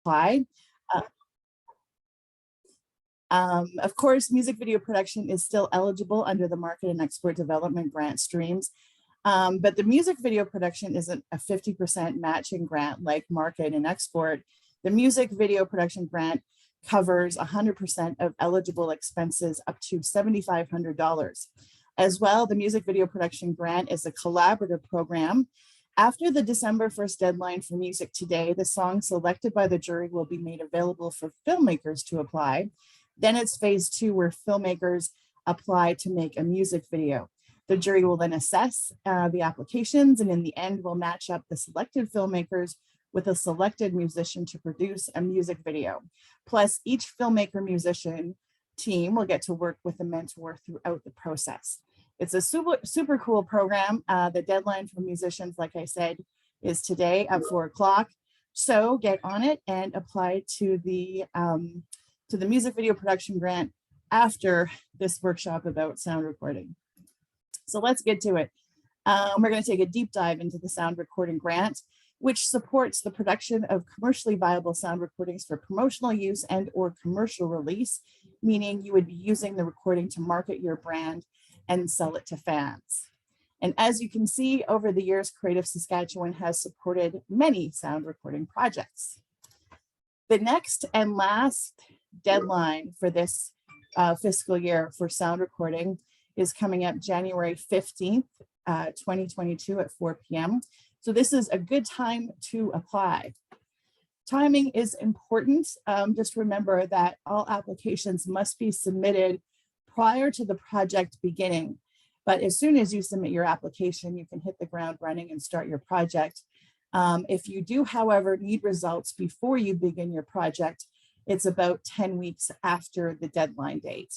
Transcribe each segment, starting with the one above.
apply. Of course, music video production is still eligible under the Market and Export Development Grant streams, but the music video production isn't a 50% matching grant like Market and Export. The music video production grant covers 100% of eligible expenses up to $7,500. As well, the music video production grant is a collaborative program. After the December 1st deadline for Music Today, the songs selected by the jury will be made available for filmmakers to apply. Then it's phase 2 where filmmakers apply to make a music video. The jury will then assess the applications and in the end will match up the selected filmmakers with a selected musician to produce a music video. Plus each filmmaker musician team will get to work with a mentor throughout the process. It's a super cool program. The deadline for musicians, like I said, is today at 4 o'clock. So get on it and apply to the music video production grant after this workshop about sound recording. So let's get to it. We're going to take a deep dive into the sound recording grant, which supports the production of commercially viable sound recordings for promotional use and or commercial release, meaning you would be using the recording to market your brand and sell it to fans. And as you can see, over the years, Creative Saskatchewan has supported many sound recording projects. The next and last deadline for this fiscal year for sound recording is coming up January 15th, 2022 at 4 p.m. So this is a good time to apply. Timing is important. Just remember that all applications must be submitted prior to the project beginning. But as soon as you submit your application, you can hit the ground running and start your project. If you do, however, need results before you begin your project, it's about 10 weeks after the deadline date.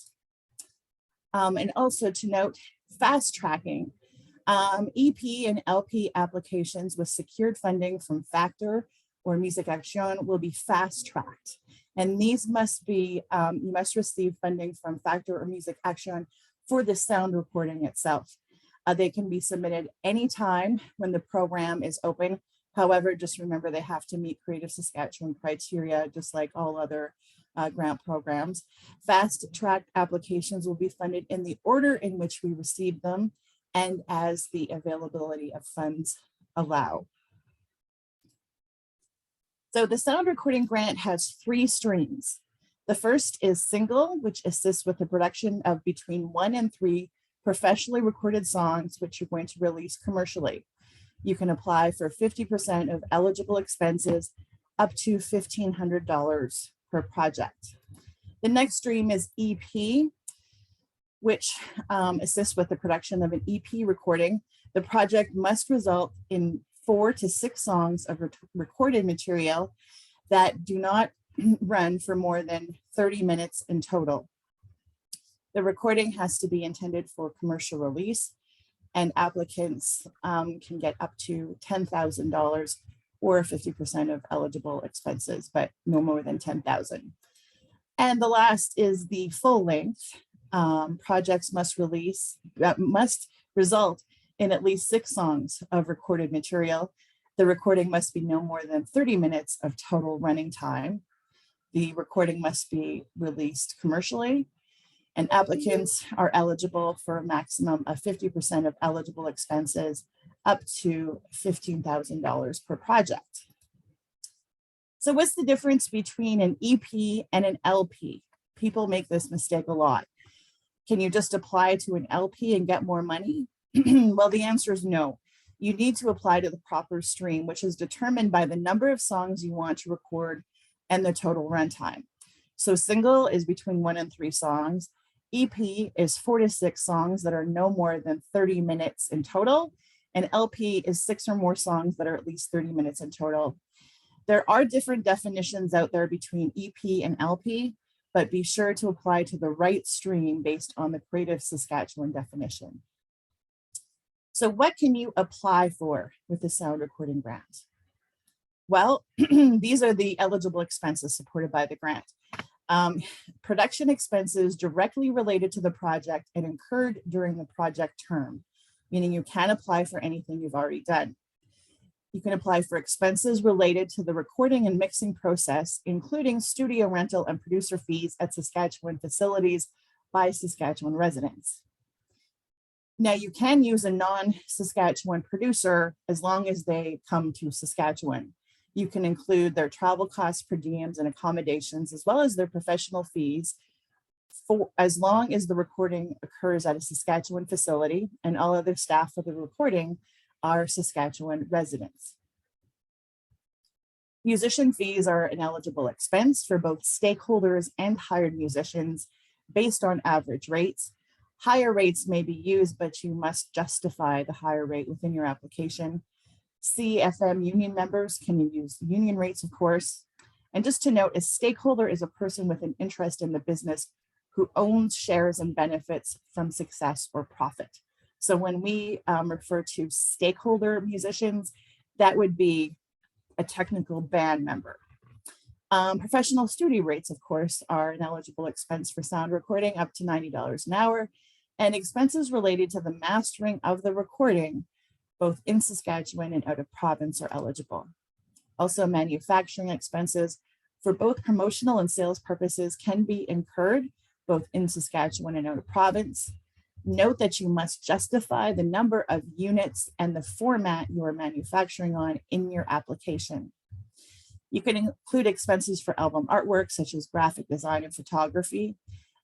And also to note, fast tracking. EP and LP applications with secured funding from Factor or Music Action will be fast tracked. And these must be, you must receive funding from Factor or Music Action for the sound recording itself. They can be submitted anytime when the program is open. However, just remember they have to meet Creative Saskatchewan criteria, just like all other grant programs. Fast track applications will be funded in the order in which we receive them and as the availability of funds allow. So the sound recording grant has 3 streams. The first is single, which assists with the production of between 1 and 3 professionally recorded songs, which you're going to release commercially. You can apply for 50% of eligible expenses up to $1,500 per project. The next stream is EP, which assists with the production of an EP recording. The project must result in 4 to 6 songs of recorded material that do not run for more than 30 minutes in total. The recording has to be intended for commercial release, and applicants can get up to $10,000 or 50% of eligible expenses, but no more than $10,000. And the last is the full length. Projects must result in at least 6 songs of recorded material. The recording must be no more than 30 minutes of total running time. The recording must be released commercially, and applicants are eligible for a maximum of 50% of eligible expenses up to $15,000 per project. So what's the difference between an EP and an LP? People make this mistake a lot. Can you just apply to an LP and get more money? Well, the answer is no. You need to apply to the proper stream, which is determined by the number of songs you want to record and the total runtime. So single is between 1 and 3 songs. EP is 4 to 6 songs that are no more than 30 minutes in total. And LP is 6 or more songs that are at least 30 minutes in total. There are different definitions out there between EP and LP, but be sure to apply to the right stream based on the Creative Saskatchewan definition. So what can you apply for with the sound recording grant? Well, these are the eligible expenses supported by the grant. Production expenses directly related to the project and incurred during the project term, meaning you can apply for anything you've already done. You can apply for expenses related to the recording and mixing process, including studio rental and producer fees at Saskatchewan facilities by Saskatchewan residents. Now, you can use a non-Saskatchewan producer as long as they come to Saskatchewan. You can include their travel costs, per diems, and accommodations, as well as their professional fees, for as long as the recording occurs at a Saskatchewan facility and all other staff for the recording are Saskatchewan residents. Musician fees are an eligible expense for both stakeholders and hired musicians based on average rates. Higher rates may be used, but you must justify the higher rate within your application. CFM union members can use union rates, of course. And just to note, a stakeholder is a person with an interest in the business who owns shares and benefits from success or profit. So when we refer to stakeholder musicians, that would be a technical band member. Professional studio rates, of course, are an eligible expense for sound recording up to $90 an hour, and expenses related to the mastering of the recording, both in Saskatchewan and out of province, are eligible. Also, manufacturing expenses for both promotional and sales purposes can be incurred both in Saskatchewan and out of province. Note that you must justify the number of units and the format you are manufacturing on in your application. You can include expenses for album artwork, such as graphic design and photography,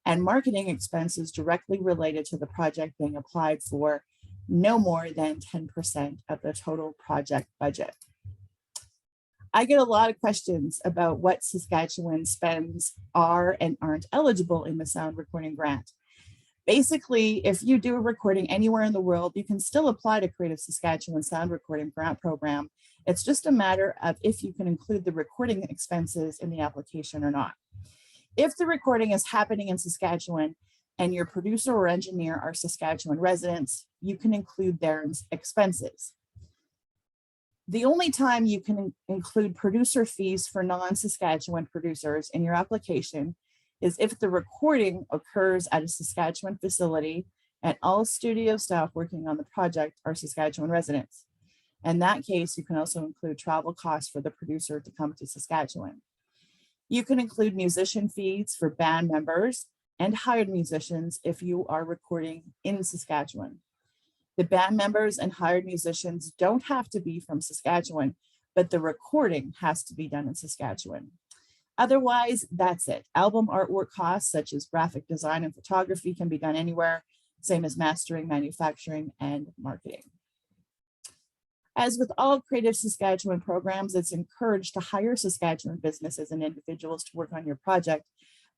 and marketing expenses directly related to the project being applied for, no more than 10% of the total project budget. I get a lot of questions about what Saskatchewan spends are and aren't eligible in the sound recording grant. Basically, if you do a recording anywhere in the world, you can still apply to Creative Saskatchewan Sound Recording Grant Program. It's just a matter of if you can include the recording expenses in the application or not. If the recording is happening in Saskatchewan and your producer or engineer are Saskatchewan residents, you can include their expenses. The only time you can include producer fees for non-Saskatchewan producers in your application is if the recording occurs at a Saskatchewan facility and all studio staff working on the project are Saskatchewan residents. In that case, you can also include travel costs for the producer to come to Saskatchewan. You can include musician fees for band members and hired musicians if you are recording in Saskatchewan. The band members and hired musicians don't have to be from Saskatchewan, but the recording has to be done in Saskatchewan. Otherwise, that's it. Album artwork costs such as graphic design and photography can be done anywhere, same as mastering, manufacturing, and marketing. As with all Creative Saskatchewan programs, it's encouraged to hire Saskatchewan businesses and individuals to work on your project.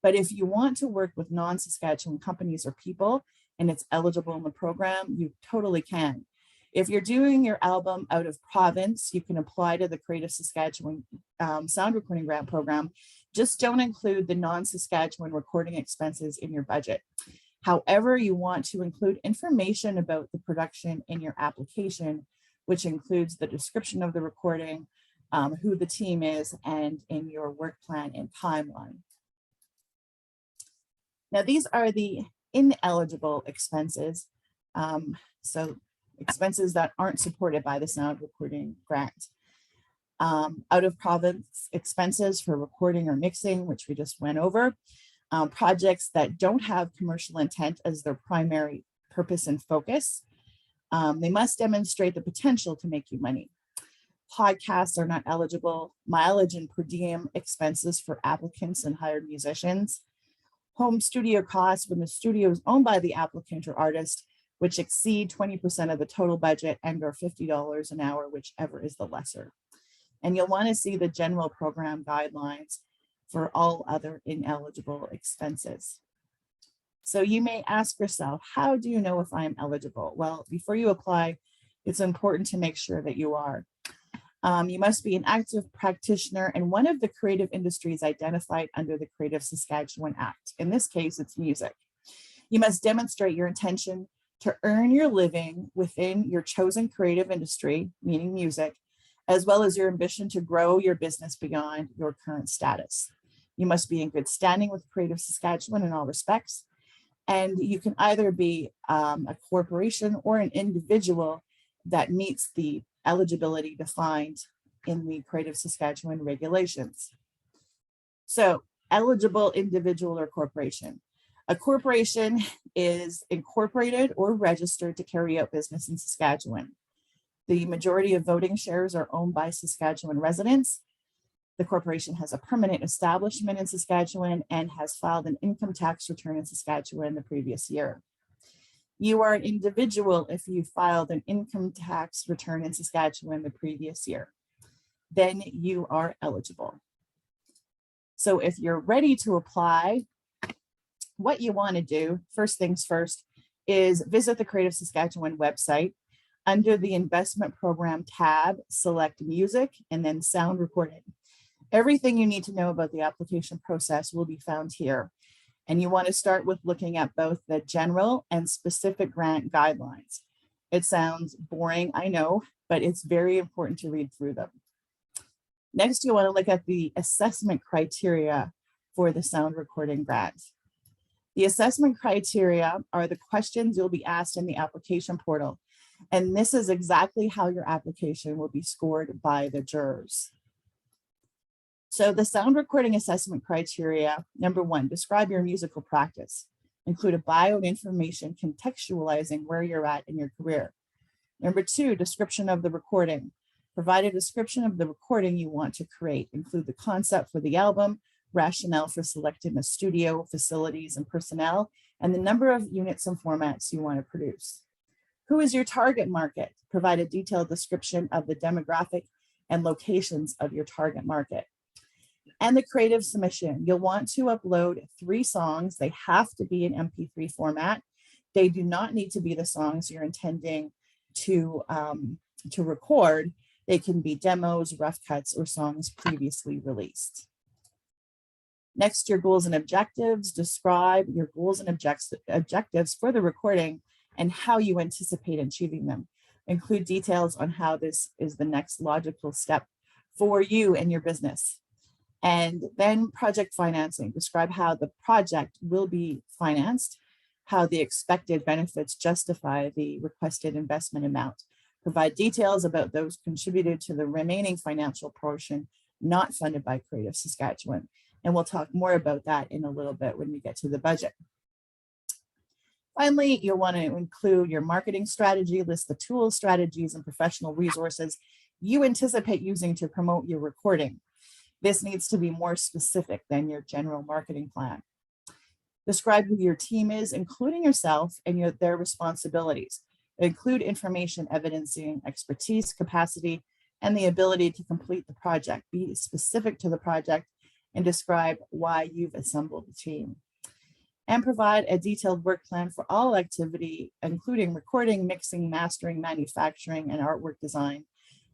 But if you want to work with non-Saskatchewan companies or people and it's eligible in the program, you totally can. If you're doing your album out of province, you can apply to the Creative Saskatchewan Sound Recording Grant Program. Just don't include the non-Saskatchewan recording expenses in your budget. However, you want to include information about the production in your application, which includes the description of the recording, who the team is, and in your work plan and timeline. Now, these are the ineligible expenses. So expenses that aren't supported by the sound recording grant. Out of province expenses for recording or mixing, which we just went over. Projects that don't have commercial intent as their primary purpose and focus. They must demonstrate the potential to make you money. Podcasts are not eligible. Mileage and per diem expenses for applicants and hired musicians. Home studio costs when the studio is owned by the applicant or artist, which exceed 20% of the total budget and or $50 an hour, whichever is the lesser. And you'll want to see the general program guidelines for all other ineligible expenses. So you may ask yourself, how do you know if I am eligible? Well, before you apply, it's important to make sure that you are. You must be an active practitioner in one of the creative industries identified under the Creative Saskatchewan Act. In this case, it's music. You must demonstrate your intention to earn your living within your chosen creative industry, meaning music, as well as your ambition to grow your business beyond your current status. You must be in good standing with Creative Saskatchewan in all respects. And you can either be a corporation or an individual that meets the eligibility defined in the Creative Saskatchewan regulations. So, eligible individual or corporation. A corporation is incorporated or registered to carry out business in Saskatchewan. The majority of voting shares are owned by Saskatchewan residents. The corporation has a permanent establishment in Saskatchewan and has filed an income tax return in Saskatchewan the previous year. You are an individual if you filed an income tax return in Saskatchewan the previous year. Then you are eligible. So if you're ready to apply, what you want to do, first things first, is visit the Creative Saskatchewan website. Under the investment program tab, select music and then sound recording. Everything you need to know about the application process will be found here. And you want to start with looking at both the general and specific grant guidelines. It sounds boring, I know, but it's very important to read through them. Next, you want to look at the assessment criteria for the sound recording grant. The assessment criteria are the questions you'll be asked in the application portal. And this is exactly how your application will be scored by the jurors. So the sound recording assessment criteria, number 1, describe your musical practice. Include a bio and information contextualizing where you're at in your career. Number 2, description of the recording. Provide a description of the recording you want to create. Include the concept for the album, rationale for selecting the studio, facilities, and personnel, and the number of units and formats you want to produce. Who is your target market? Provide a detailed description of the demographic and locations of your target market. And the creative submission. You'll want to upload 3 songs. They have to be in MP3 format. They do not need to be the songs you're intending to record. They can be demos, rough cuts, or songs previously released. Next, your goals and objectives. Describe your goals and objectives for the recording and how you anticipate achieving them. Include details on how this is the next logical step for you and your business. And then project financing. Describe how the project will be financed, how the expected benefits justify the requested investment amount. Provide details about those contributed to the remaining financial portion not funded by Creative Saskatchewan. And we'll talk more about that in a little bit when we get to the budget. Finally, you'll want to include your marketing strategy, list the tools, strategies, and professional resources you anticipate using to promote your recording. This needs to be more specific than your general marketing plan. Describe who your team is, including yourself and their responsibilities. Include information evidencing expertise, capacity, and the ability to complete the project. Be specific to the project and describe why you've assembled the team. And provide a detailed work plan for all activity, including recording, mixing, mastering, manufacturing, and artwork design,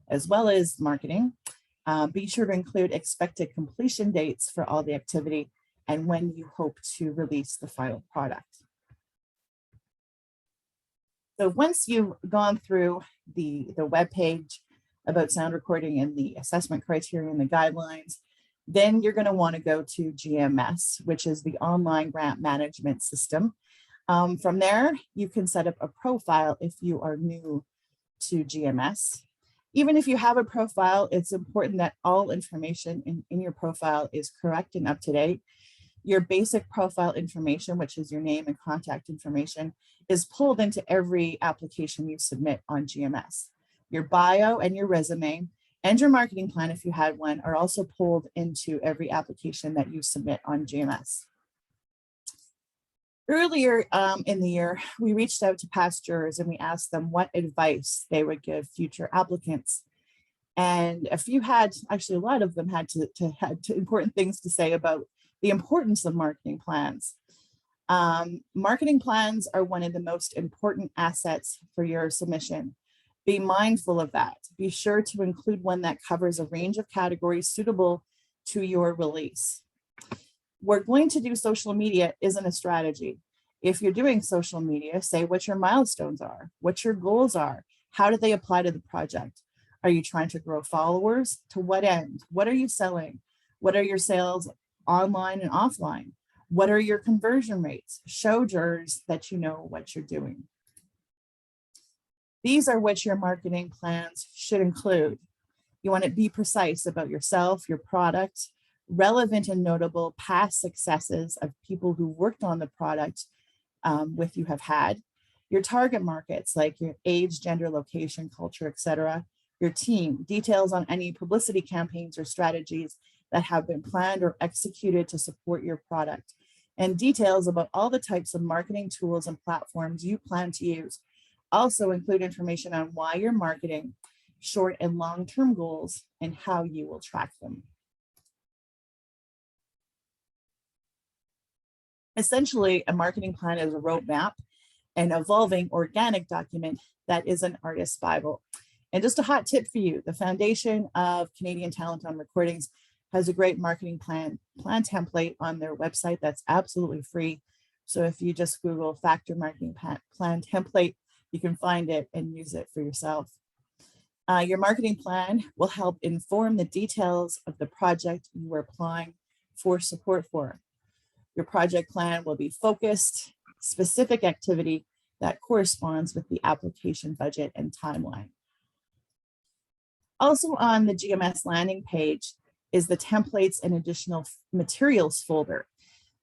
as well as marketing. Be sure to include expected completion dates for all the activity and when you hope to release the final product. So once you've gone through the webpage about sound recording and the assessment criteria and the guidelines, then you're going to want to go to GMS, which is the online grant management system. From there, you can set up a profile if you are new to GMS. Even if you have a profile, it's important that all information in your profile is correct and up to date. Your basic profile information, which is your name and contact information, is pulled into every application you submit on GMS. Your bio and your resume and your marketing plan, if you had one, are also pulled into every application that you submit on GMS. Earlier in the year, we reached out to past jurors and we asked them what advice they would give future applicants. And a lot of them had important things to say about the importance of marketing plans. Marketing plans are one of the most important assets for your submission. Be mindful of that. Be sure to include one that covers a range of categories suitable to your release. We're going to do social media isn't a strategy. If you're doing social media, say what your milestones are, what your goals are, how do they apply to the project? Are you trying to grow followers? To what end? What are you selling? What are your sales online and offline? What are your conversion rates? Show jurors that you know what you're doing. These are what your marketing plans should include. You want to be precise about yourself, your product, relevant and notable past successes of people who worked on the product with you have had, your target markets like your age, gender, location, culture, etc., your team, details on any publicity campaigns or strategies that have been planned or executed to support your product, and details about all the types of marketing tools and platforms you plan to use. Also include information on why you're marketing, short and long-term goals, and how you will track them. Essentially, a marketing plan is a roadmap, an evolving organic document that is an artist's Bible. And just a hot tip for you, the Foundation of Canadian Talent on Recordings has a great marketing plan template on their website that's absolutely free. So if you just Google Factor Marketing Plan Template, you can find it and use it for yourself. Your marketing plan will help inform the details of the project you are applying for support for. Your project plan will be focused, specific activity that corresponds with the application budget and timeline. Also on the GMS landing page is the templates and additional materials folder.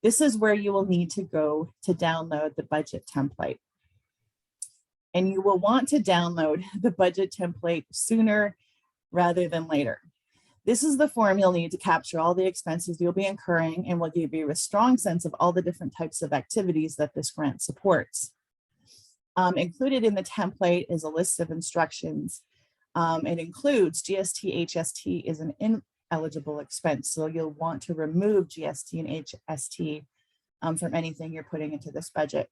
This is where you will need to go to download the budget template. And you will want to download the budget template sooner rather than later. This is the form you'll need to capture all the expenses you'll be incurring and will give you a strong sense of all the different types of activities that this grant supports. Included in the template is a list of instructions. It includes GST, HST is an ineligible expense, so you'll want to remove GST and HST from anything you're putting into this budget.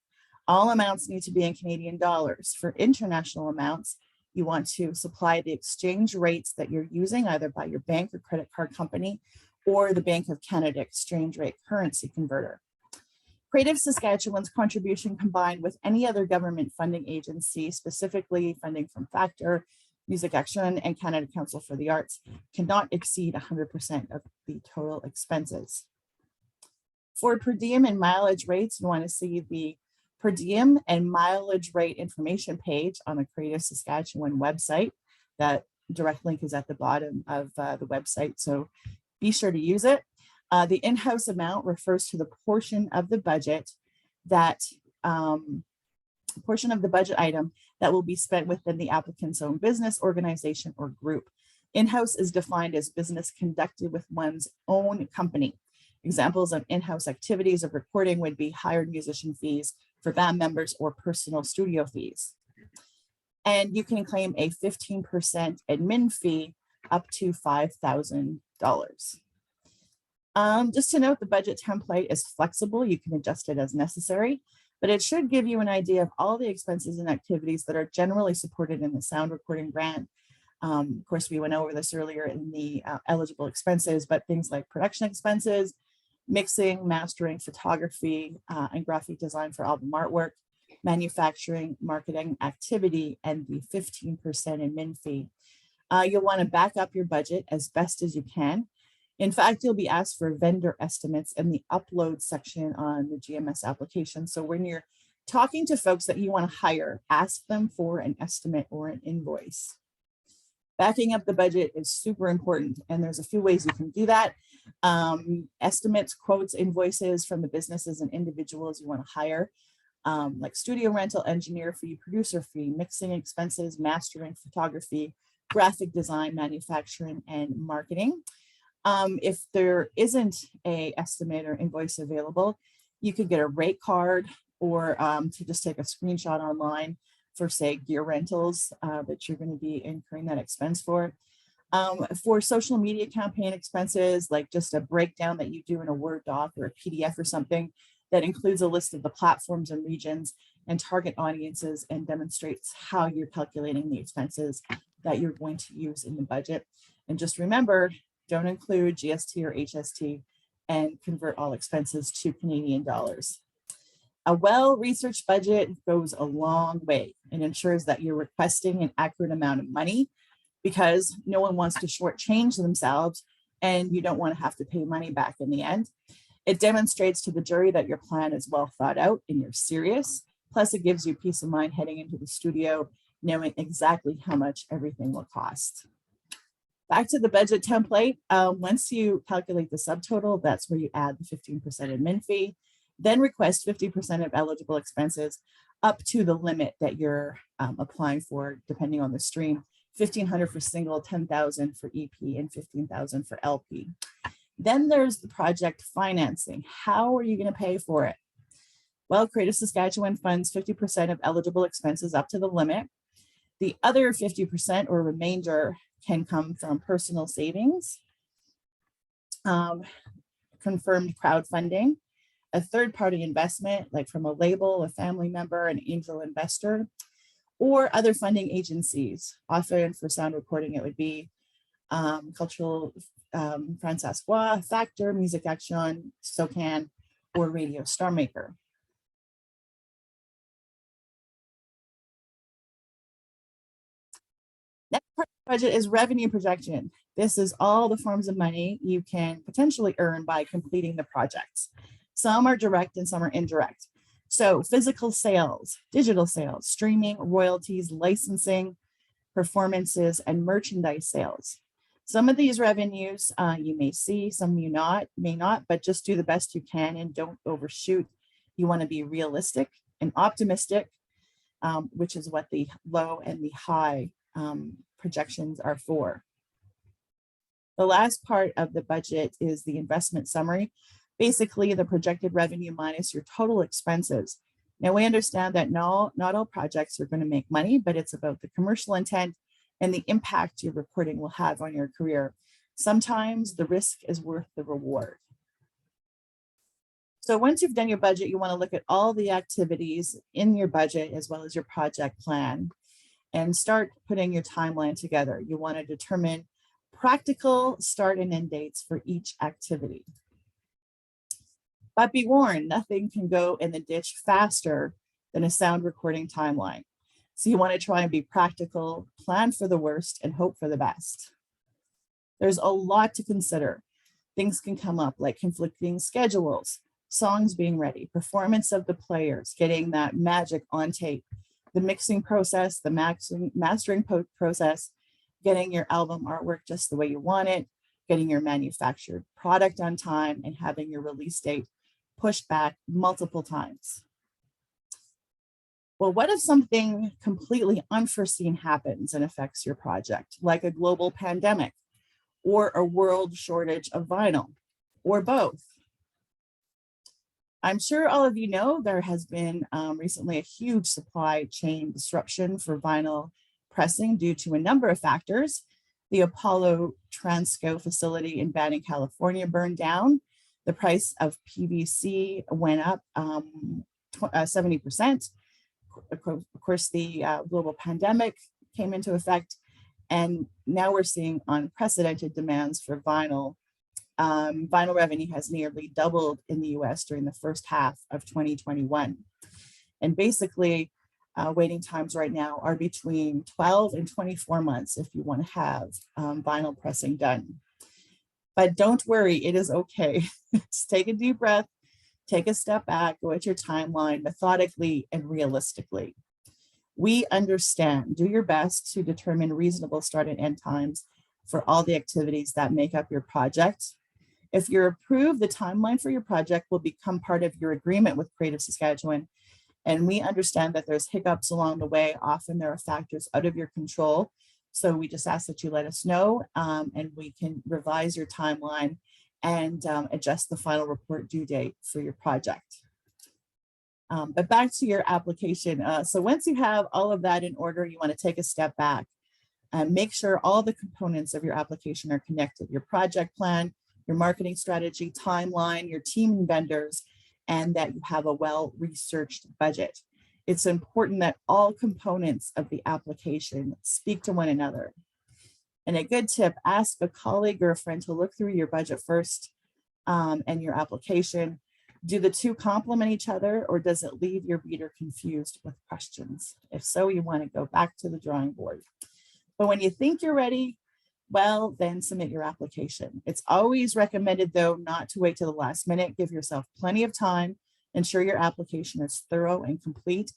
All amounts need to be in Canadian dollars. For international amounts, you want to supply the exchange rates that you're using either by your bank or credit card company or the Bank of Canada exchange rate currency converter. Creative Saskatchewan's contribution combined with any other government funding agency, specifically funding from Factor, Music Action, and Canada Council for the Arts, cannot exceed 100% of the total expenses. For per diem and mileage rates, you want to see the per diem and mileage rate information page on the Creative Saskatchewan website. That direct link is at the bottom of the website, so be sure to use it. The in-house amount refers to the portion of the budget that item that will be spent within the applicant's own business, organization, or group. In-house is defined as business conducted with one's own company. Examples of in-house activities of recording would be hired musician fees for band members or personal studio fees. And you can claim a 15% admin fee up to $5,000. Just to note, the budget template is flexible. You can adjust it as necessary, but it should give you an idea of all the expenses and activities that are generally supported in the sound recording grant. Of course, we went over this earlier in the eligible expenses, but things like production expenses, mixing, mastering, photography, and graphic design for album artwork, manufacturing, marketing activity, and the 15% admin fee. You'll want to back up your budget as best as you can. In fact, you'll be asked for vendor estimates in the upload section on the GMS application. So when you're talking to folks that you want to hire, ask them for an estimate or an invoice. Backing up the budget is super important, and there's a few ways you can do that. Estimates, quotes, invoices from the businesses and individuals you want to hire, like studio rental, engineer fee, producer fee, mixing expenses, mastering, photography, graphic design, manufacturing, and marketing. If there isn't an estimate or invoice available, you could get a rate card or to just take a screenshot online for, say, gear rentals that you're going to be incurring that expense for. For social media campaign expenses, like just a breakdown that you do in a Word doc or a PDF or something that includes a list of the platforms and regions and target audiences and demonstrates how you're calculating the expenses that you're going to use in the budget. And just remember, don't include GST or HST and convert all expenses to Canadian dollars. A well-researched budget goes a long way and ensures that you're requesting an accurate amount of money, because no one wants to shortchange themselves and you don't want to have to pay money back in the end. It demonstrates to the jury that your plan is well thought out and you're serious. Plus, it gives you peace of mind heading into the studio knowing exactly how much everything will cost. Back to the budget template. Once you calculate the subtotal, that's where you add the 15% admin fee, then request 50% of eligible expenses up to the limit that you're applying for, depending on the stream. 1,500 for single, 10,000 for EP, and 15,000 for LP. Then there's the project financing. How are you going to pay for it? Well, Creative Saskatchewan funds 50% of eligible expenses up to the limit. The other 50% or remainder can come from personal savings, confirmed crowdfunding, a third-party investment, like from a label, a family member, an angel investor, or other funding agencies. Often for sound recording, it would be Cultural Saskatchewan, Factor, Music Action, SOCAN, or Radio Star Maker. Next part of the budget is revenue projection. This is all the forms of money you can potentially earn by completing the projects. Some are direct and some are indirect. So physical sales, digital sales, streaming, royalties, licensing, performances, and merchandise sales. Some of these revenues you may see, some you may not, but just do the best you can and don't overshoot. You want to be realistic and optimistic, which is what the low and the high projections are for. The last part of the budget is the investment summary. Basically, the projected revenue minus your total expenses. Now, we understand that not all projects are going to make money, but it's about the commercial intent and the impact your recording will have on your career. Sometimes the risk is worth the reward. So once you've done your budget, you want to look at all the activities in your budget as well as your project plan and start putting your timeline together. You want to determine practical start and end dates for each activity. But be warned, nothing can go in the ditch faster than a sound recording timeline. So you want to try and be practical, plan for the worst, and hope for the best. There's a lot to consider. Things can come up like conflicting schedules, songs being ready, performance of the players, getting that magic on tape, the mixing process, the mastering process, getting your album artwork just the way you want it, getting your manufactured product on time, and having your release date pushed back multiple times. Well, what if something completely unforeseen happens and affects your project, like a global pandemic or a world shortage of vinyl, or both? I'm sure all of you know there has been recently a huge supply chain disruption for vinyl pressing due to a number of factors. The Apollo Transco facility in Banning, California burned down. The price of PVC went up 70%. Of course, the global pandemic came into effect, and now we're seeing unprecedented demands for vinyl. Vinyl revenue has nearly doubled in the US during the first half of 2021. And basically, waiting times right now are between 12 and 24 months if you want to have vinyl pressing done. But don't worry, it is okay. Just take a deep breath, take a step back, go at your timeline methodically and realistically. We understand. Do your best to determine reasonable start and end times for all the activities that make up your project. If you're approved, the timeline for your project will become part of your agreement with Creative Saskatchewan. And we understand that there's hiccups along the way. Often there are factors out of your control. So we just ask that you let us know and we can revise your timeline and adjust the final report due date for your project. But back to your application. So once you have all of that in order, you want to take a step back and make sure all the components of your application are connected. Your project plan, your marketing strategy, timeline, your team and vendors, and that you have a well-researched budget. It's important that all components of the application speak to one another. And a good tip, ask a colleague or a friend to look through your budget first and your application. Do the two complement each other, or does it leave your reader confused with questions? If so, you want to go back to the drawing board. But when you think you're ready, well, then submit your application. It's always recommended, though, not to wait till the last minute. Give yourself plenty of time. Ensure your application is thorough and complete.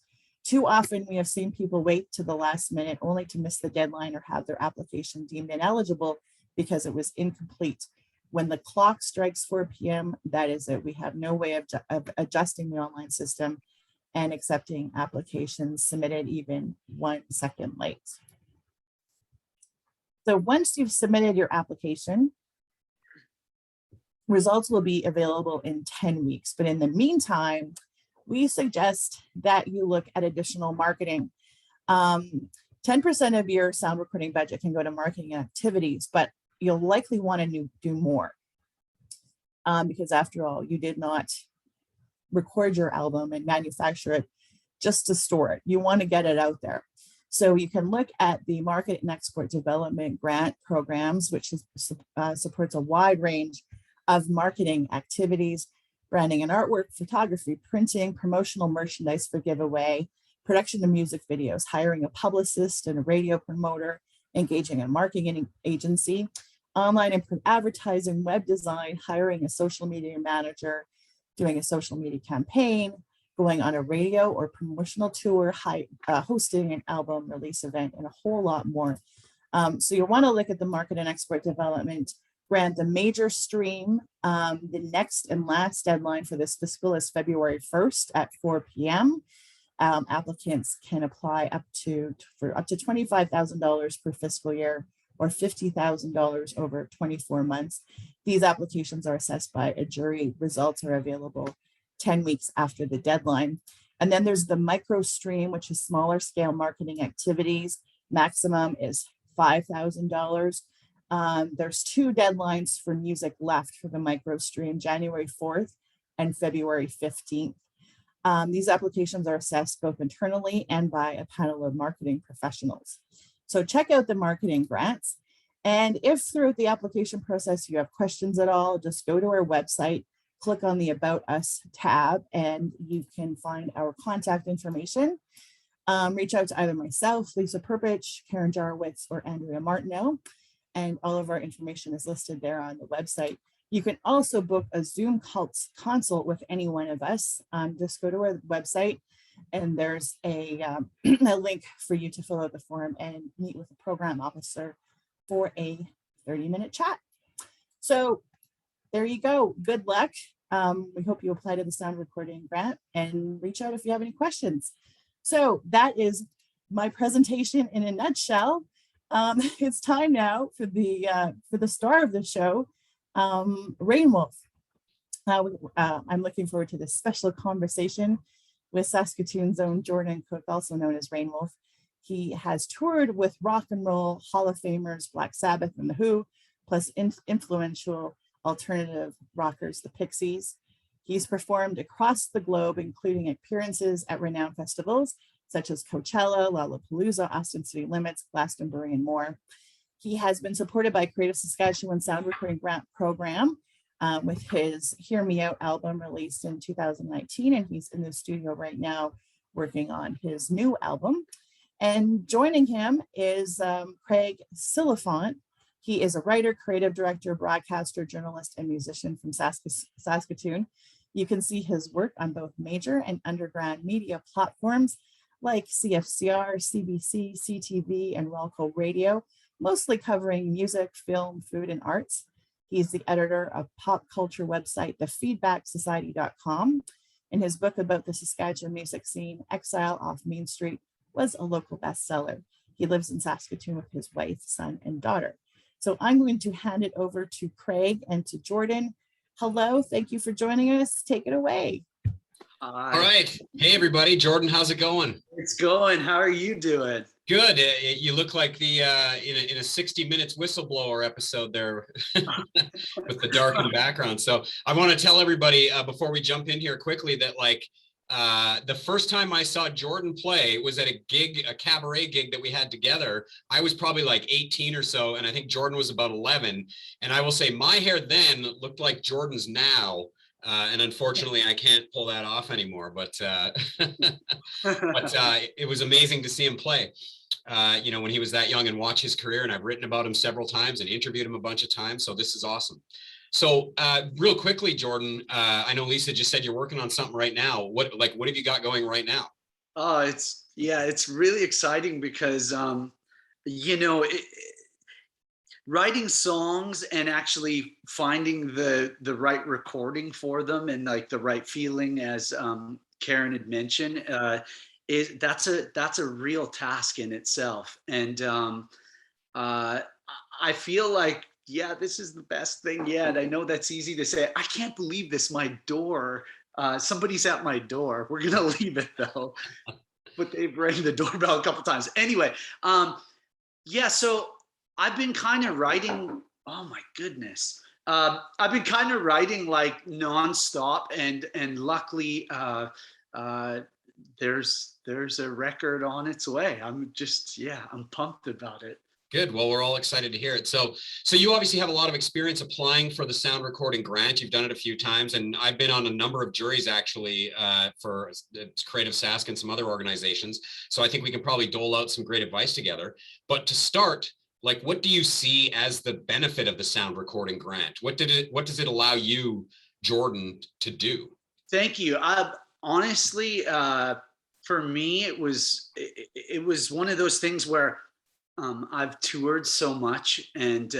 Too often we have seen people wait to the last minute only to miss the deadline or have their application deemed ineligible because it was incomplete. When the clock strikes 4 p.m., that is it. We have no way of adjusting the online system and accepting applications submitted even 1 second late. So once you've submitted your application, results will be available in 10 weeks. But in the meantime, we suggest that you look at additional marketing. 10% of your sound recording budget can go to marketing activities, but you'll likely want to do more because after all, you did not record your album and manufacture it just to store it. You want to get it out there. So you can look at the Market and Export Development Grant programs, which supports a wide range of marketing activities, branding and artwork, photography, printing, promotional merchandise for giveaway, production of music videos, hiring a publicist and a radio promoter, engaging a marketing agency, online and print advertising, web design, hiring a social media manager, doing a social media campaign, going on a radio or promotional tour, hosting an album release event, and a whole lot more. So you'll want to look at the Market and Export Development Grant. The major stream, the next and last deadline for this fiscal is February 1st at 4 p.m. Applicants can apply for up to $25,000 per fiscal year or $50,000 over 24 months. These applications are assessed by a jury. Results are available 10 weeks after the deadline. And then there's the micro stream, which is smaller scale marketing activities. Maximum is $5,000. There's 2 deadlines for music left for the micro stream, January 4th and February 15th. These applications are assessed both internally and by a panel of marketing professionals. So check out the marketing grants. And if throughout the application process you have questions at all, just go to our website, click on the About Us tab, and you can find our contact information. Reach out to either myself, Lisa Perpich, Karen Jarowitz, or Andrea Martineau. And all of our information is listed there on the website. You can also book a Zoom consult with any one of us. Just go to our website and there's a link for you to fill out the form and meet with a program officer for a 30-minute chat. So there you go. Good luck. We hope you apply to the sound recording grant and reach out if you have any questions. So that is my presentation in a nutshell. It's time now for the star of the show, Reignwolf. I'm looking forward to this special conversation with Saskatoon's own Jordan Cook, also known as Reignwolf. He has toured with rock and roll Hall of Famers, Black Sabbath and The Who, plus influential alternative rockers, the Pixies. He's performed across the globe, including appearances at renowned festivals such as Coachella, Lollapalooza, Austin City Limits, Glastonbury, and more. He has been supported by Creative Saskatchewan Sound Recording Grant Program with his Hear Me Out album released in 2019, and he's in the studio right now working on his new album. And joining him is Craig Silifant. He is a writer, creative director, broadcaster, journalist, and musician from Saskatoon. You can see his work on both major and underground media platforms like CFCR, CBC, CTV, and Rolco Radio, mostly covering music, film, food, and arts. He's the editor of pop culture website, thefeedbacksociety.com. And his book about the Saskatchewan music scene, Exile Off Main Street, was a local bestseller. He lives in Saskatoon with his wife, son, and daughter. So I'm going to hand it over to Craig and to Jordan. Hello, thank you for joining us. Take it away. All right. Hey, everybody. Jordan, how's it going? It's going. How are you doing? Good. You look like the in a 60 Minutes whistleblower episode there with the darkened background. So I want to tell everybody before we jump in here quickly that the first time I saw Jordan play was at a cabaret gig that we had together. I was probably like 18 or so, and I think Jordan was about 11. And I will say my hair then looked like Jordan's now. And unfortunately, I can't pull that off anymore, but it was amazing to see him play, when he was that young and watch his career. And I've written about him several times and interviewed him a bunch of times. So this is awesome. So real quickly, Jordan, I know Lisa just said you're working on something right now. What have you got going right now? Oh, it's really exciting because, you know, writing songs and actually finding the right recording for them and like the right feeling, as Karen had mentioned, is that's a real task in itself. And uh, I feel like, yeah, this is the best thing yet. I know that's easy to say. I can't believe this. My door, somebody's at my door. We're gonna leave it though, but they've rang the doorbell a couple times. Anyway, yeah. So I've been kind of writing. Oh my goodness. I've been kind of writing like nonstop, and luckily, uh, there's a record on its way. I'm pumped about it. Good. Well, we're all excited to hear it. So you obviously have a lot of experience applying for the sound recording grant. You've done it a few times, and I've been on a number of juries actually for Creative Sask and some other organizations. So I think we can probably dole out some great advice together. But to start, like, what do you see as the benefit of the sound recording grant? What does it allow you, Jordan, to do? Thank you. Honestly, for me, it was one of those things where I've toured so much, and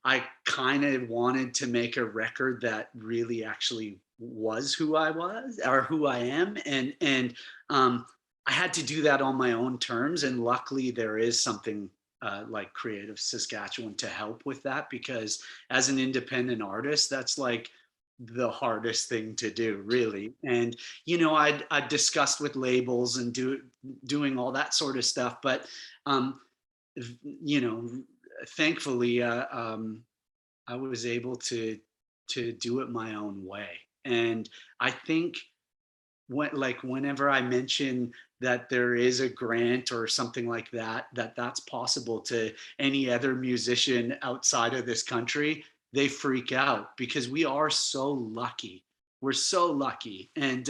I kind of wanted to make a record that really actually was who I was or who I am, and I had to do that on my own terms. And luckily, there is something like Creative Saskatchewan to help with that, because as an independent artist, that's like the hardest thing to do, really. And I discussed with labels and doing all that sort of stuff, but you know, thankfully, I was able to do it my own way. And I think whenever I mention that there is a grant or something like that, that's possible to any other musician outside of this country, they freak out because we are so lucky. We're so lucky. And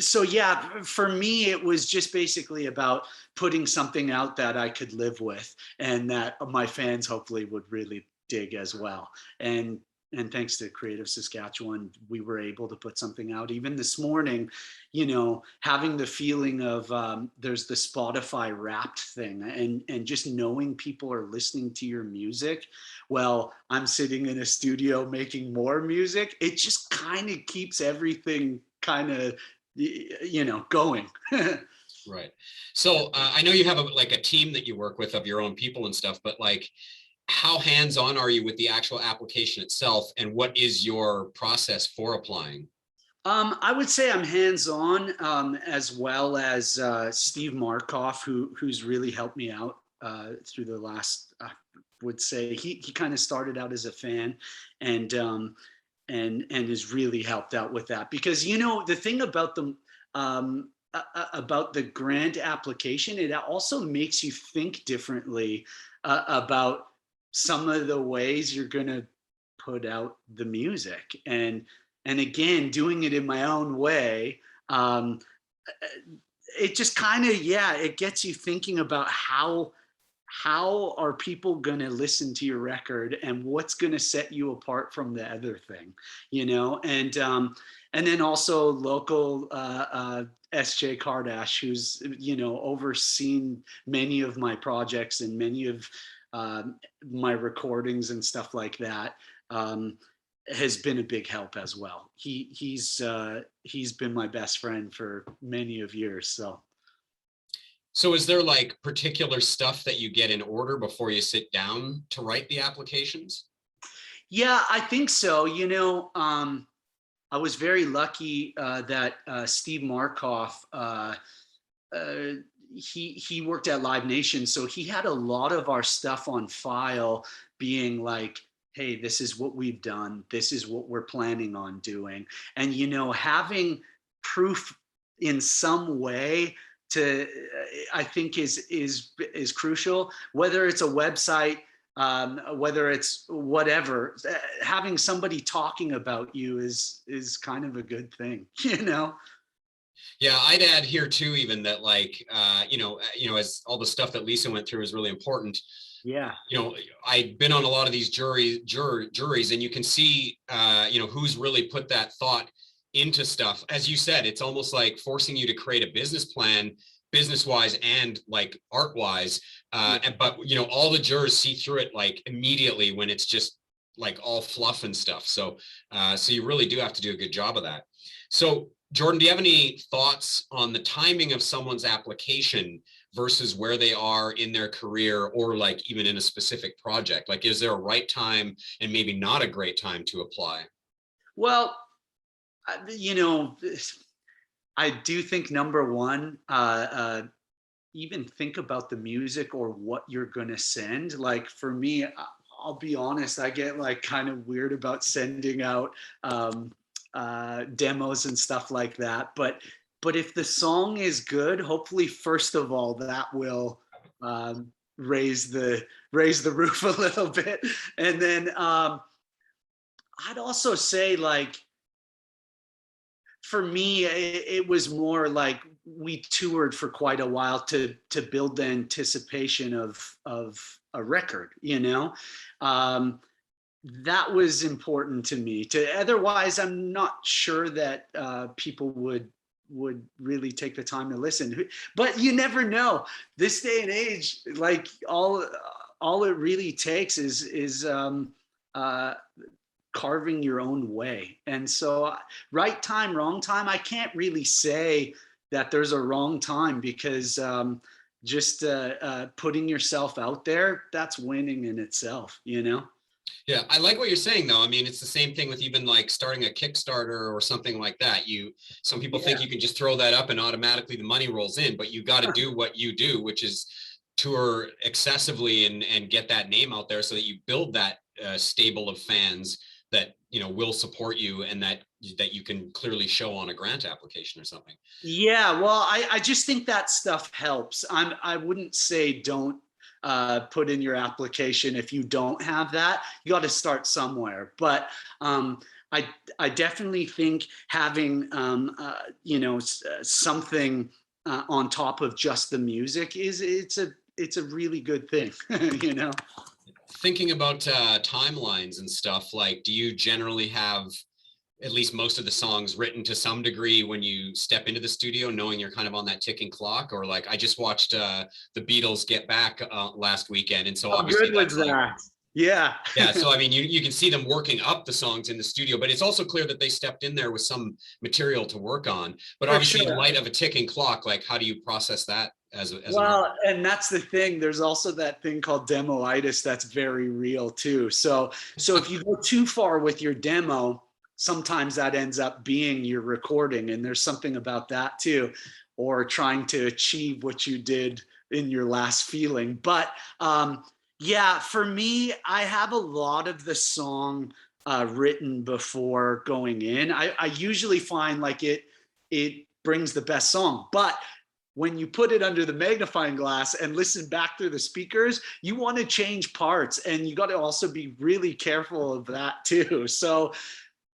so yeah, for me, it was just basically about putting something out that I could live with and that my fans hopefully would really dig as well. And thanks to Creative Saskatchewan, we were able to put something out. Even this morning, having the feeling of there's the Spotify Wrapped thing, and just knowing people are listening to your music. Well, I'm sitting in a studio making more music. It just kind of keeps everything kind of going. Right. So I know you have a team that you work with of your own people and stuff, but like, how hands-on are you with the actual application itself, and what is your process for applying? I would say I'm hands-on, as well as Steve Markoff, who's really helped me out through the last. I would say he kind of started out as a fan, and has really helped out with that, because the thing about the grant application, it also makes you think differently about some of the ways you're going to put out the music. And again, doing it in my own way, it just kind of, yeah, it gets you thinking about how are people going to listen to your record, and what's going to set you apart from the other thing, and then also local SJ Kardash, who's overseen many of my projects and many of my recordings and stuff like that, has been a big help as well. He's been my best friend for many of years. So is there like particular stuff that you get in order before you sit down to write the applications? Yeah, I think so. I was very lucky that Steve Markoff, he worked at Live Nation, so he had a lot of our stuff on file, being like, hey, this is what we've done, this is what we're planning on doing. And having proof in some way to I think is crucial, whether it's a website, whether it's whatever. Having somebody talking about you is kind of a good thing. Yeah, I'd add here too, even that as all the stuff that Lisa went through is really important. Yeah. I've been on a lot of these juries, and you can see, who's really put that thought into stuff. As you said, it's almost like forcing you to create a business plan, business wise and like art wise. But you know, all the jurors see through it like immediately when it's just like all fluff and stuff. So so you really do have to do a good job of that. So Jordan, do you have any thoughts on the timing of someone's application versus where they are in their career, or like even in a specific project? Like, is there a right time and maybe not a great time to apply? Well, you know, I do think number one, even think about the music or what you're gonna send. Like for me, I'll be honest, I get like kind of weird about sending out demos and stuff like that. But if the song is good, hopefully, first of all, that will raise the roof a little bit, and then I'd also say like, for me, it was more like we toured for quite a while to build the anticipation of a record, you know. That was important to me. Otherwise, I'm not sure that people would really take the time to listen. But you never know. This day and age, like all it really takes is carving your own way. And so right time, wrong time, I can't really say that there's a wrong time, because just putting yourself out there, that's winning in itself, you know? Yeah, I like what you're saying though. I mean, it's the same thing with even like starting a Kickstarter or something like that. Some people think you can just throw that up and automatically the money rolls in, but you got to do what you do, which is tour excessively and get that name out there so that you build that stable of fans that, you know, will support you, and that you can clearly show on a grant application or something. Yeah, well, I just think that stuff helps. I wouldn't say don't put in your application if you don't have that. You got to start somewhere. But I definitely think having you know, something on top of just the music it's a really good thing, you know. Thinking about timelines and stuff, like, do you generally have at least most of the songs written to some degree when you step into the studio, knowing you're kind of on that ticking clock? Or like, I just watched the Beatles Get Back last weekend, and so How obviously good was that's like, that? Yeah. yeah, so I mean, you can see them working up the songs in the studio, but it's also clear that they stepped in there with some material to work on. But For obviously, in sure. light of a ticking clock, like, how do you process that as an Well, and that's the thing. There's also that thing called demoitis that's very real too. So if you go too far with your demo, sometimes that ends up being your recording, and there's something about that too, or trying to achieve what you did in your last feeling. But yeah, for me, I have a lot of the song written before going in. I usually find like it brings the best song, but when you put it under the magnifying glass and listen back through the speakers, you want to change parts, and you got to also be really careful of that too. So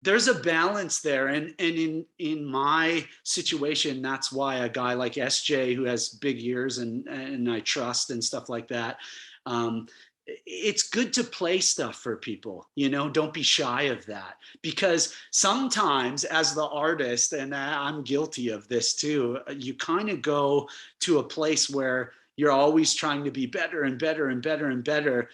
there's a balance there. And in my situation, that's why a guy like SJ, who has big ears and I trust and stuff like that, it's good to play stuff for people, you know. Don't be shy of that, because sometimes as the artist, and I'm guilty of this too, you kind of go to a place where you're always trying to be better and better and better and better,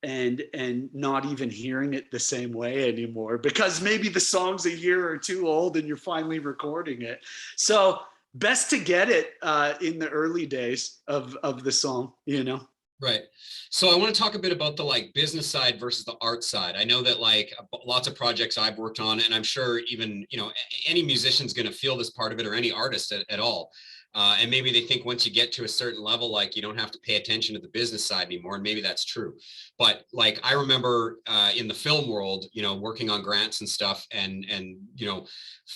and not even hearing it the same way anymore, because maybe the song's a year or two old and you're finally recording it. So best to get it in the early days of the song, you know. Right. So I want to talk a bit about the like business side versus the art side. I know that like lots of projects I've worked on, and I'm sure even, you know, any musician's going to feel this part of it, or any artist at all. And maybe they think once you get to a certain level, like you don't have to pay attention to the business side anymore. And maybe that's true. But like, I remember in the film world, you know, working on grants and stuff, and, you know,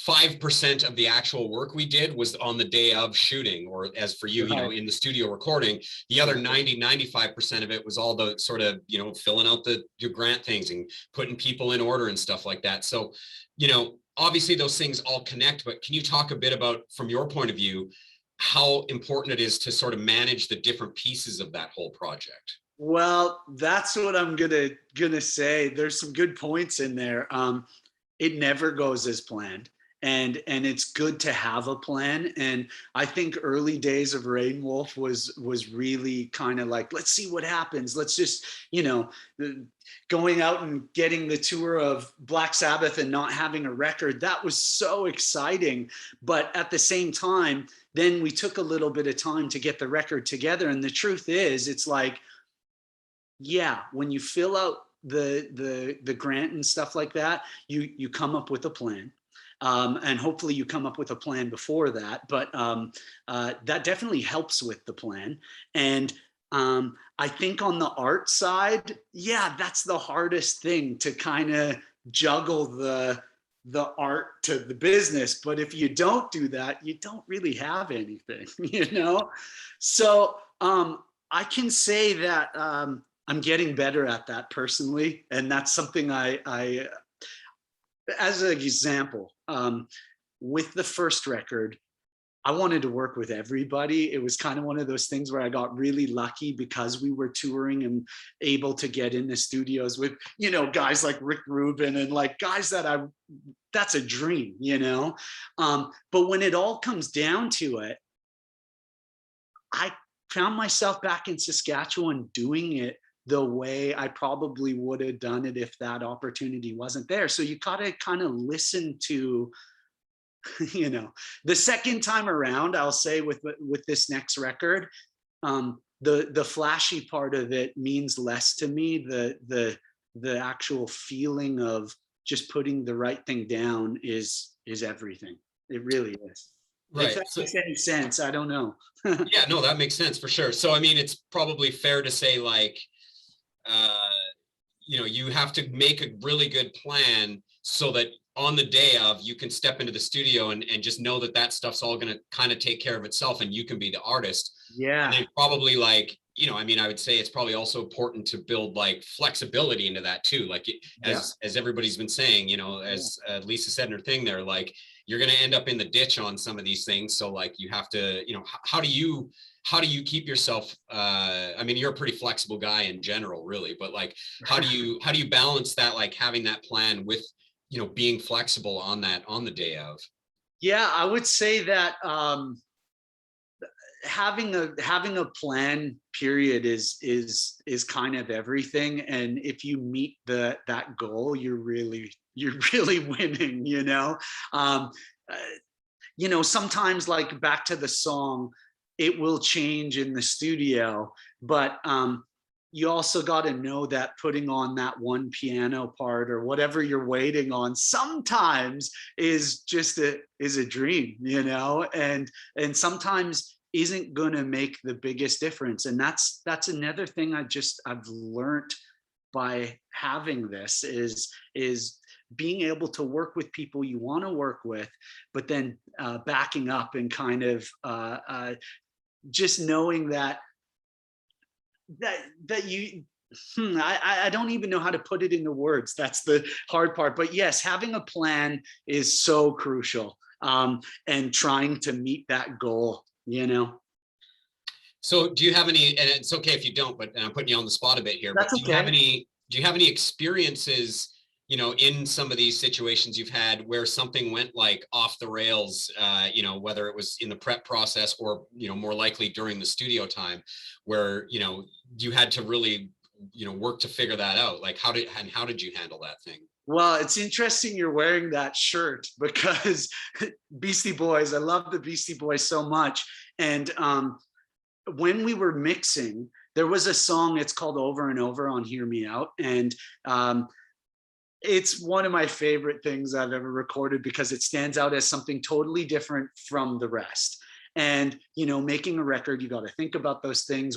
5% of the actual work we did was on the day of shooting, or as for you, you know, in the studio recording. The other 95% of it was all the sort of, you know, filling out your grant things and putting people in order and stuff like that. So, you know, obviously those things all connect, but can you talk a bit about, from your point of view, how important it is to sort of manage the different pieces of that whole project? Well, that's what I'm gonna say. There's some good points in there. it never goes as planned. And it's good to have a plan. And I think early days of Reignwolf was really kind of like, let's see what happens. Let's just, going out and getting the tour of Black Sabbath and not having a record, that was so exciting. But at the same time, then we took a little bit of time to get the record together. And the truth is, it's like, yeah, when you fill out the grant and stuff like that, you come up with a plan. And hopefully you come up with a plan before that, but that definitely helps with the plan. And I think on the art side, yeah, that's the hardest thing, to kind of juggle the art to the business. But if you don't do that, you don't really have anything, So I can say that I'm getting better at that personally, and that's something I as an example, with the first record, I wanted to work with everybody. It was kind of one of those things where I got really lucky because we were touring and able to get in the studios with, guys like Rick Rubin and like guys that's a dream, But when it all comes down to it, I found myself back in Saskatchewan doing it the way I probably would have done it if that opportunity wasn't there. So you gotta kind of listen to, the second time around, I'll say with this next record, the flashy part of it means less to me. The actual feeling of just putting the right thing down is everything. It really is. Right. If that makes any sense, I don't know. Yeah, no, that makes sense for sure. So, I mean, it's probably fair to say, like, you have to make a really good plan so that on the day of, you can step into the studio and just know that stuff's all going to kind of take care of itself and you can be the artist. Yeah. And then probably like, I would say it's probably also important to build like flexibility into that too. Like as everybody's been saying, as Lisa said in her thing there, like you're going to end up in the ditch on some of these things. So like you have to, how do you keep yourself, you're a pretty flexible guy in general, really, but like, how do you balance that, like having that plan with, being flexible on the day of? Yeah, I would say that having a plan period is kind of everything. And if you meet that goal, you're really winning, sometimes, like back to the song, it will change in the studio, but you also got to know that putting on that one piano part or whatever you're waiting on sometimes is just a dream, and sometimes isn't going to make the biggest difference. And that's another thing I've learned by having this is being able to work with people you want to work with, but then backing up and kind of just knowing that you I don't even know how to put it into words. That's the hard part. But yes, having a plan is so crucial, and trying to meet that goal, So do you have any, and it's okay if you don't, but I'm putting you on the spot a bit here, That's but okay. Do you have any experiences, in some of these situations you've had where something went like off the rails, whether it was in the prep process or, more likely during the studio time where, you had to really, work to figure that out? Like how did you handle that thing? Well, it's interesting you're wearing that shirt because Beastie Boys, I love the Beastie Boys so much. And when we were mixing, there was a song, it's called Over and Over on Hear Me Out. And it's one of my favorite things I've ever recorded because it stands out as something totally different from the rest. And, making a record, you got to think about those things.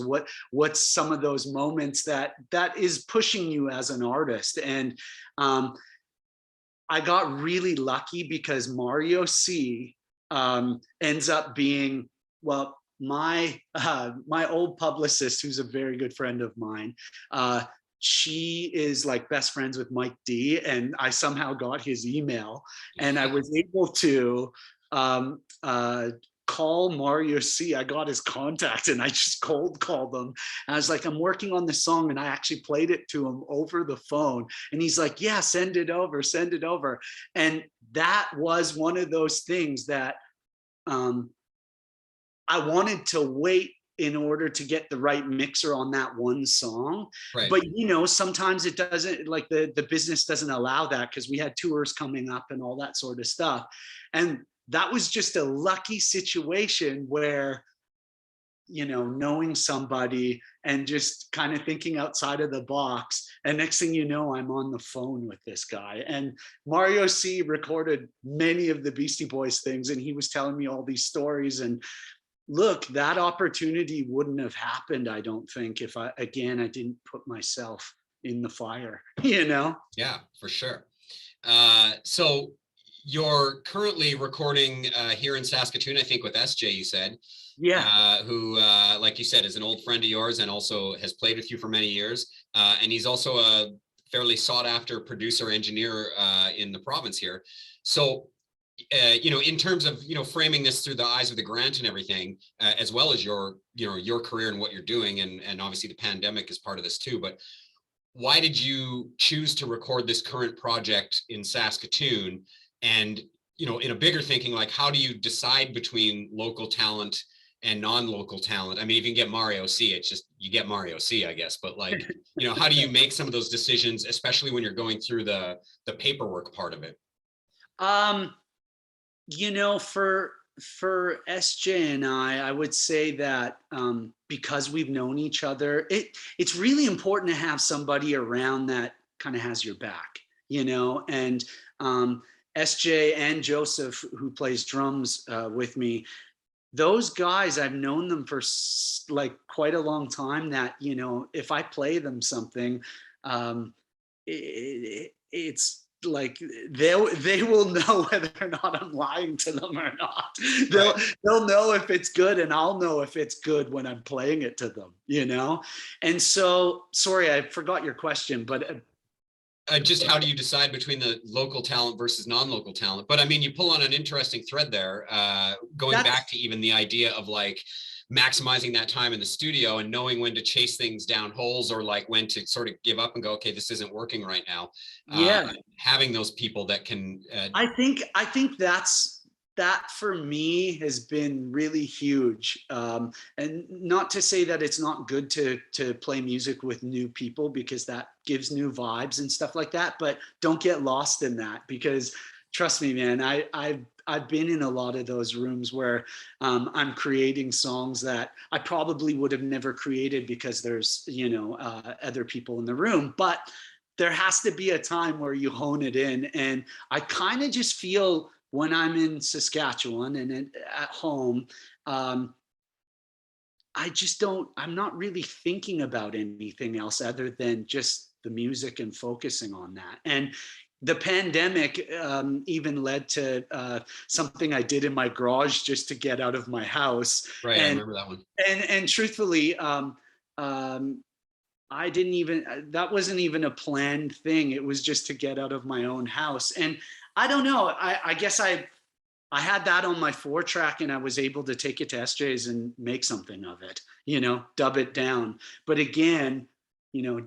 What's some of those moments that is pushing you as an artist? And I got really lucky because Mario C ends up being, well, my old publicist, who's a very good friend of mine. She is like best friends with Mike D, and I somehow got his email, and I was able to call Mario C. I got his contact and I just cold called him. And I was like, I'm working on this song, and I actually played it to him over the phone. And he's like, yeah, send it over, send it over. And that was one of those things that I wanted to wait in order to get the right mixer on that one song. Right. But sometimes it doesn't, like the business doesn't allow that, because we had tours coming up and all that sort of stuff. And that was just a lucky situation where, knowing somebody and just kind of thinking outside of the box. And next thing you know, I'm on the phone with this guy. And Mario C recorded many of the Beastie Boys things, and he was telling me all these stories. And look, that opportunity wouldn't have happened, I don't think, if I didn't put myself in the fire, Yeah, for sure. So you're currently recording here in Saskatoon, I think, with SJ, you said. Yeah. Who, like you said, is an old friend of yours and also has played with you for many years. And he's also a fairly sought after producer engineer in the province here. So, in terms of, framing this through the eyes of the grant and everything, as well as your career and what you're doing. And obviously the pandemic is part of this too, but why did you choose to record this current project in Saskatoon? And, in a bigger thinking, like, how do you decide between local talent and non-local talent? I mean, if you can get Mario C, it's just, you get Mario C, I guess. But like, how do you make some of those decisions, especially when you're going through the paperwork part of it? For SJ and I would say that because we've known each other, it's really important to have somebody around that kind of has your back, and SJ and Joseph, who plays drums with me, those guys, I've known them for like quite a long time, that, if I play them something, it's like they will know whether or not I'm lying to them or not. They'll know if it's good, and I'll know if it's good when I'm playing it to them, And so, sorry, I forgot your question, but just how do you decide between the local talent versus non-local talent? But I mean, you pull on an interesting thread there, going back to even the idea of like maximizing that time in the studio and knowing when to chase things down holes, or like when to sort of give up and go, okay, this isn't working right now. Having those people that can I think that for me has been really huge, and not to say that it's not good to play music with new people, because that gives new vibes and stuff like that, but don't get lost in that, because trust me, man, I've been in a lot of those rooms where I'm creating songs that I probably would have never created, because there's other people in the room. But there has to be a time where you hone it in, and I kind of just feel when I'm in Saskatchewan and at home, I'm not really thinking about anything else other than just the music and focusing on that. And the pandemic even led to something I did in my garage just to get out of my house. Right, I remember that one. And truthfully, I didn't even, that wasn't even a planned thing. It was just to get out of my own house. And I don't know, I guess I had that on my 4-track, and I was able to take it to SJ's and make something of it, dub it down. But again,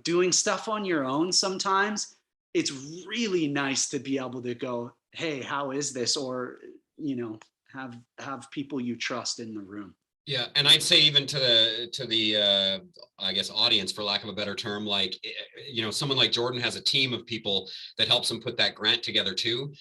doing stuff on your own, sometimes it's really nice to be able to go, hey, how is this? Or, have people you trust in the room. Yeah, and I'd say even to the I guess audience, for lack of a better term, like, someone like Jordan has a team of people that helps him put that grant together too.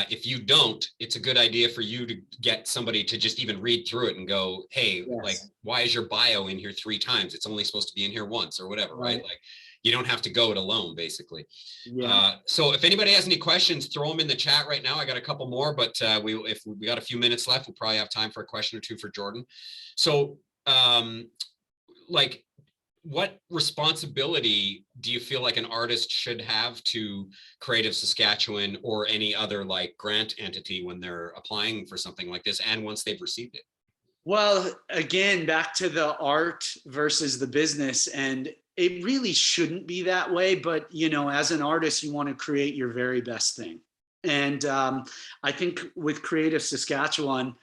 If you don't, it's a good idea for you to get somebody to just even read through it and go, hey, Yes. like, why is your bio in here 3 times? It's only supposed to be in here once, or whatever, right? Like, you don't have to go it alone, basically. Yeah. So if anybody has any questions, throw them in the chat right now. I got a couple more, but if we got a few minutes left, we'll probably have time for a question or two for Jordan. So, like, what responsibility do you feel like an artist should have to Creative Saskatchewan or any other like grant entity when they're applying for something like this, and once they've received it? Well, again, back to the art versus the business, and it really shouldn't be that way. But, as an artist, you want to create your very best thing. And I think with Creative Saskatchewan,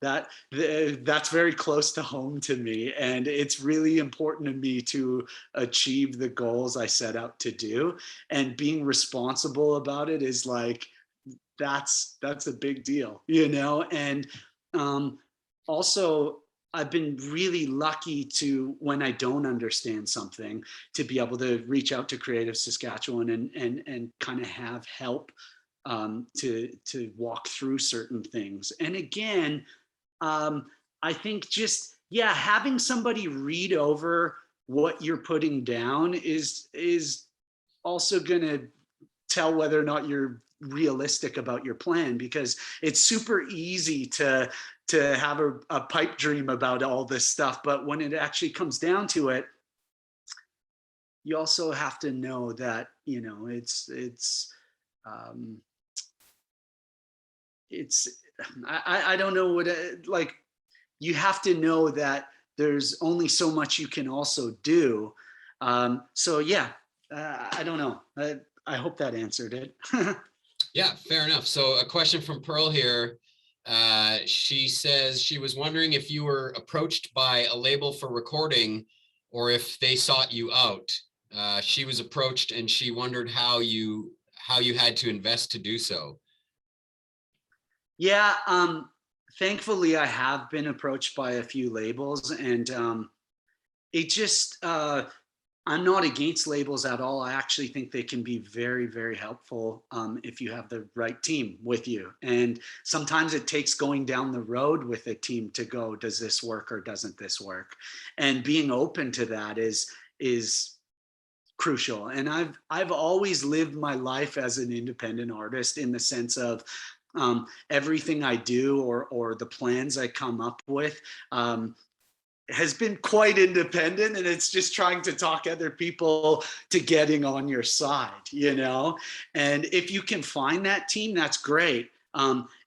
that's very close to home to me, and it's really important to me to achieve the goals I set out to do, and being responsible about it is like, that's a big deal, and also I've been really lucky to, when I don't understand something, to be able to reach out to Creative Saskatchewan and kind of have help to walk through certain things. And again, I think just, yeah, having somebody read over what you're putting down is also going to tell whether or not you're realistic about your plan, because it's super easy to have a pipe dream about all this stuff, but when it actually comes down to it, you also have to know that um, I don't know what like, you have to know that there's only so much you can also do. So yeah, I don't know. I hope that answered it. Yeah, fair enough. So a question from Pearl here. She says she was wondering if you were approached by a label for recording or if they sought you out. She was approached and she wondered how you had to invest to do so. Yeah, thankfully I have been approached by a few labels, and it just I'm not against labels at all. I actually think they can be very, very helpful if you have the right team with you. And sometimes it takes going down the road with a team to go, does this work or doesn't this work? And being open to that is crucial. And I've always lived my life as an independent artist, in the sense of everything I do or the plans I come up with has been quite independent, and it's just trying to talk other people to getting on your side, and if you can find that team, that's great.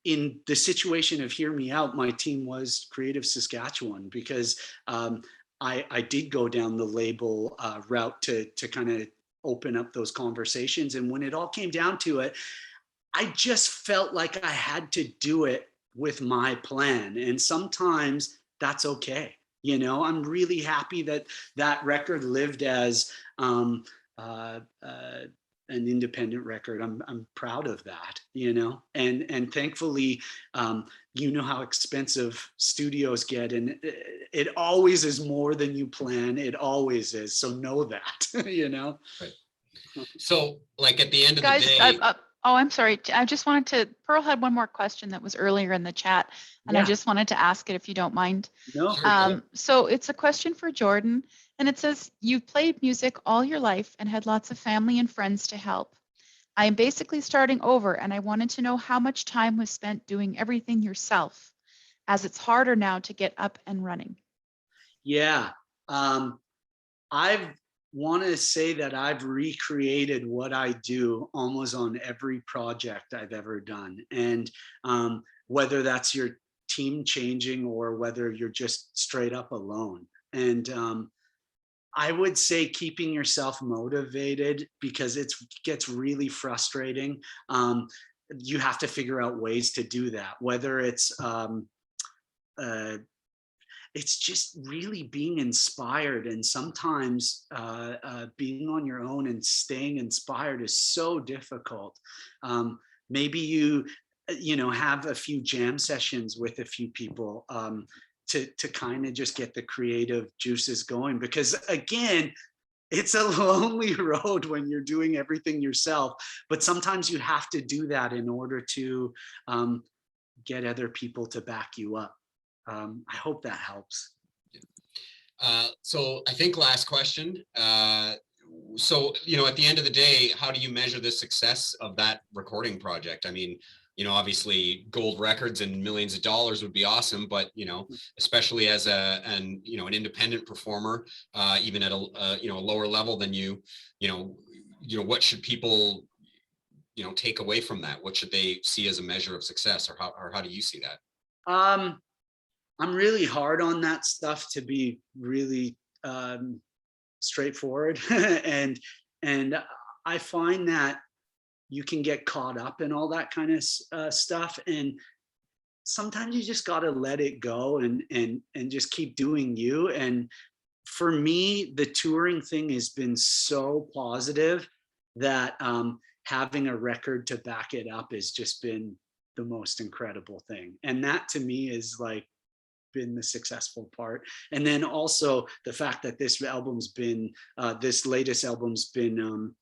In the situation of Hear Me Out, my team was Creative Saskatchewan, because I did go down the label route to kind of open up those conversations, and when it all came down to it, I just felt like I had to do it with my plan, and sometimes that's okay. I'm really happy that that record lived as an independent record. I'm proud of that, and thankfully, how expensive studios get, and it always is more than you plan. It always is. So know that, Right. So like at the end of Guys, the day. I'm sorry. I just wanted to, Pearl had one more question that was earlier in the chat, and I just wanted to ask it if you don't mind. No. Sure. So it's a question for Jordan, and it says, you've played music all your life and had lots of family and friends to help. I am basically starting over, and I wanted to know how much time was spent doing everything yourself, as it's harder now to get up and running. Yeah. I want to say that I've recreated what I do almost on every project I've ever done. And whether that's your team changing or whether you're just straight up alone. And I would say keeping yourself motivated, because it gets really frustrating. You have to figure out ways to do that, whether it's just really being inspired. And sometimes being on your own and staying inspired is so difficult. Maybe you have a few jam sessions with a few people to kind of just get the creative juices going, because again, it's a lonely road when you're doing everything yourself, but sometimes you have to do that in order to get other people to back you up. I hope that helps. So I think last question. So, at the end of the day, how do you measure the success of that recording project? I mean, obviously gold records and millions of dollars would be awesome, but, especially as an independent performer, even at a lower level than you, what should people, take away from that? What should they see as a measure of success, or how do you see that? I'm really hard on that stuff, to be really straightforward. and I find that you can get caught up in all that kind of stuff. And sometimes you just got to let it go and just keep doing you. And for me, the touring thing has been so positive that having a record to back it up has just been the most incredible thing. And that to me is like been the successful part. And then also the fact that this album's been, this latest album's been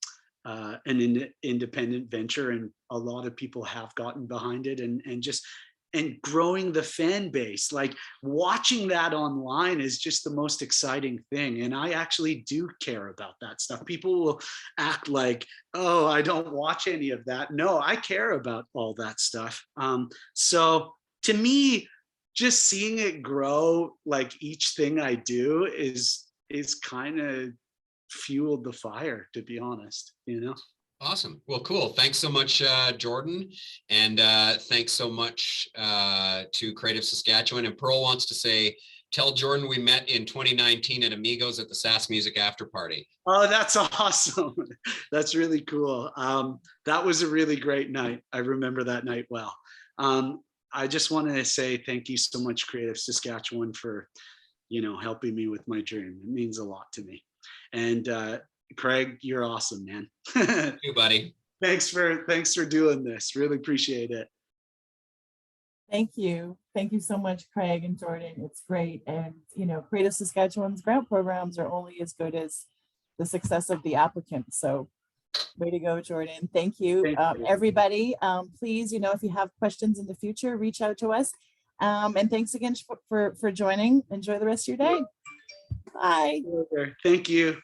an independent venture, and a lot of people have gotten behind it, and growing the fan base. Like watching that online is just the most exciting thing. And I actually do care about that stuff. People will act like, oh, I don't watch any of that. No, I care about all that stuff. So to me, just seeing it grow, like each thing I do is kind of fueled the fire, to be honest, you know? Awesome. Well, cool. Thanks so much, Jordan. And thanks so much to Creative Saskatchewan. And Pearl wants to say, tell Jordan we met in 2019 at Amigos at the Sask Music After Party. Oh, that's awesome. That's really cool. That was a really great night. I remember that night well. I just wanted to say thank you so much, Creative Saskatchewan, for, you know, helping me with my dream. It means a lot to me. And Craig, you're awesome, man. Thank you, buddy. Thanks for doing this. Really appreciate it. Thank you. Thank you so much, Craig and Jordan. It's great. And, you know, Creative Saskatchewan's grant programs are only as good as the success of the applicant. So way to go, Jordan. Thank you. Thank you. Everybody, please, you know, if you have questions in the future, reach out to us. And thanks again for joining. Enjoy the rest of your day. Bye. Thank you.